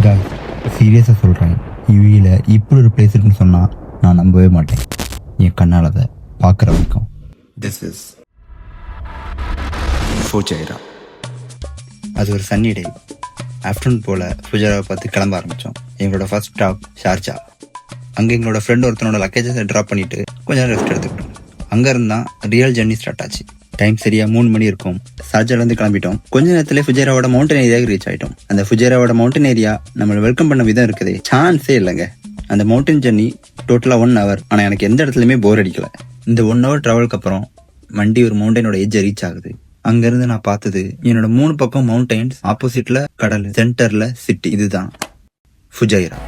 காய் சீரியஸாக சொல்கிறேன், யூஏல இப்படி ஒரு பிளேஸ் இருக்குன்னு சொன்னால் நான் நம்பவே மாட்டேன். என் கண்ணால் அதை பார்க்குற வரைக்கும். This is Fujairah. அது ஒரு சன்னி டே. ஆஃப்டர்நூன் போல் ஃபுஜைராவை பார்த்து கிளம்ப ஆரம்பித்தோம். எங்களோட ஃபர்ஸ்ட் ஸ்டாப் ஷார்ஜா. அங்கே எங்களோட ஃப்ரெண்ட் ஒருத்தனோட லக்கேஜஸை ட்ராப் பண்ணிவிட்டு கொஞ்சம் நேரம் ரெஸ்ட் எடுத்துக்கிட்டோம். அங்கே இருந்தால் ரியல் ஜர்னி ஸ்டார்ட் ஆச்சு. டைம் சரியாக 3 மணி இருக்கும். ஷார்ஜாலேருந்து கிளம்பிட்டோம். கொஞ்ச நேரத்தில் ஃபுஜைராவோட மவுண்டன் ஏரியாவுக்கு ரீச் ஆகிட்டோம். அந்த ஃபுஜைராவோட மவுண்டன் ஏரியா நம்மளை வெல்கம் பண்ண விதம் இருக்குது, சான்ஸே இல்லைங்க. அந்த மவுண்டன் ஜர்னி டோட்டலாக 1 hour. ஆனால் எனக்கு எந்த இடத்துலையுமே போர் அடிக்கலை. இந்த 1 hour ட்ராவலுக்கு அப்புறம் வண்டி ஒரு மவுண்டனோட எட்ஜை ரீச் ஆகுது. அங்கேருந்து நான் பார்த்தது என்னோட 3 பக்கம் மவுண்டன்ஸ், ஆப்போசிட்டில் கடல், சென்டரில் சிட்டி. இதுதான் ஃபுஜைரா.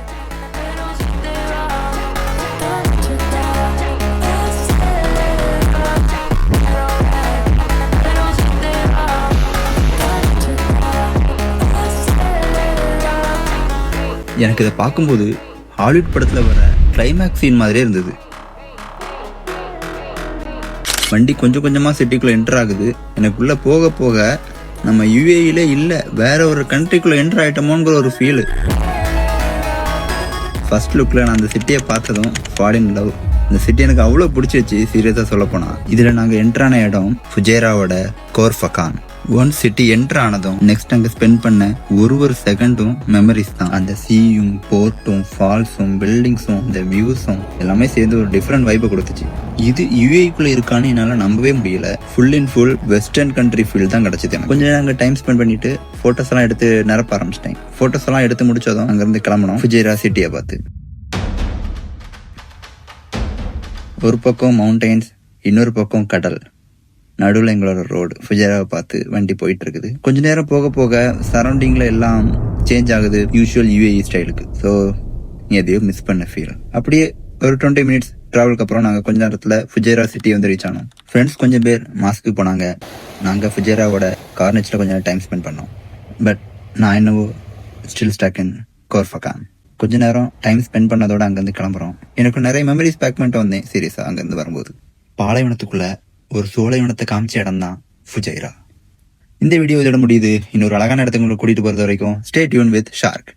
எனக்கு இதை பார்க்கும்போது ஹாலிவுட் படத்தில் வர கிளைமேக்ஸ் சீன் மாதிரியே இருந்தது. வண்டி கொஞ்சம் கொஞ்சமாக சிட்டிக்குள்ளே என்டர் ஆகுது. எனக்குள்ளே போக போக நம்ம யுஏஇலே இல்லை, வேற ஒரு கண்ட்ரிக்குள்ளே என்டர் ஆகிட்டோமோங்கிற ஒரு ஃபீலு. ஃபர்ஸ்ட் லுக்கில் நான் அந்த சிட்டியை பார்த்ததும் ஃபால் இன் லவ். இந்த சிட்டி எனக்கு அவ்வளோ பிடிச்சிருச்சு, சீரியஸாக சொல்லப்போனால். இதில் நாங்கள் என்ட்ரான இடம் ஃபுஜைராவோட கோர்ஃபகான். ஒன் சிட்டி என்ட்ரு ஆனதும் நெக்ஸ்ட் அங்கே ஸ்பெண்ட் பண்ண ஒரு செகண்டும் மெமரிஸ் தான். அந்த சீயும், போர்ட்டும், ஃபால்ஸும், பில்டிங்ஸும், இந்த வியூஸும் எல்லாமே சேர்ந்து ஒரு டிஃப்ரெண்ட் வைப்பை கொடுத்துச்சு. இது யுஏக்குள்ளே இருக்கான்னு என்னால் நம்பவே முடியல. Full and full western country feel தான் கிடச்சிது எனக்கு. கொஞ்சம் நேரம் அங்கே டைம் ஸ்பெண்ட் பண்ணிட்டு ஃபோட்டோஸ் எல்லாம் எடுத்து நிரப்ப ஆரம்பிச்சிட்டேன். ஃபோட்டோஸ் எல்லாம் எடுத்து முடிச்சதும் அங்கேருந்து கிளம்பணும் ஃபுஜைரா சிட்டியை பார்த்து. ஒரு பக்கம் மவுண்டெயின்ஸ், இன்னொரு பக்கம் கடல், நடுவில் எங்களோட ரோடு. ஃபுஜைராவை பார்த்து வண்டி போயிட்டு இருக்குது. கொஞ்ச நேரம் போக போக சரௌண்டிங்கில் எல்லாம் சேஞ்ச் ஆகுது யூஷுவல் யுஏஇ ஸ்டைலுக்கு. ஸோ எதையோ மிஸ் பண்ண ஃபீல். அப்படியே ஒரு 20 minutes ட்ராவலுக்கு அப்புறம் நாங்கள் கொஞ்ச நேரத்தில் ஃபுஜைரா சிட்டி வந்து ரீச் ஆனோம். ஃப்ரெண்ட்ஸ் கொஞ்சம் பேர் மாஸ்க்கு போனாங்க. நாங்கள் ஃபுஜைராவோட கார்னேஜில் கொஞ்சம் நேரம் டைம் ஸ்பெண்ட் பண்ணோம். பட் நான் என்னவோ ஸ்டில் ஸ்டாக் இன் கோர்ஃபகான். கொஞ்ச நேரம் டைம் ஸ்பெண்ட் பண்ணதோட அங்கேருந்து கிளம்புறோம். எனக்கு நிறைய மெமரிஸ் பேக் பண்ணிட்டு வந்தேன் சீரியஸாக. அங்கேருந்து வரும்போது பாலைவனத்துக்குள்ள ஒரு சோலைவனத்தை காமிச்ச இடம் தான் ஃபுஜைரா. இந்த வீடியோ இதோட முடியுது. இன்னொரு அழகான இடத்துக்கு கூட்டிட்டு போறது வரைக்கும் ஸ்டே டியூன் வித் ஷார்க்.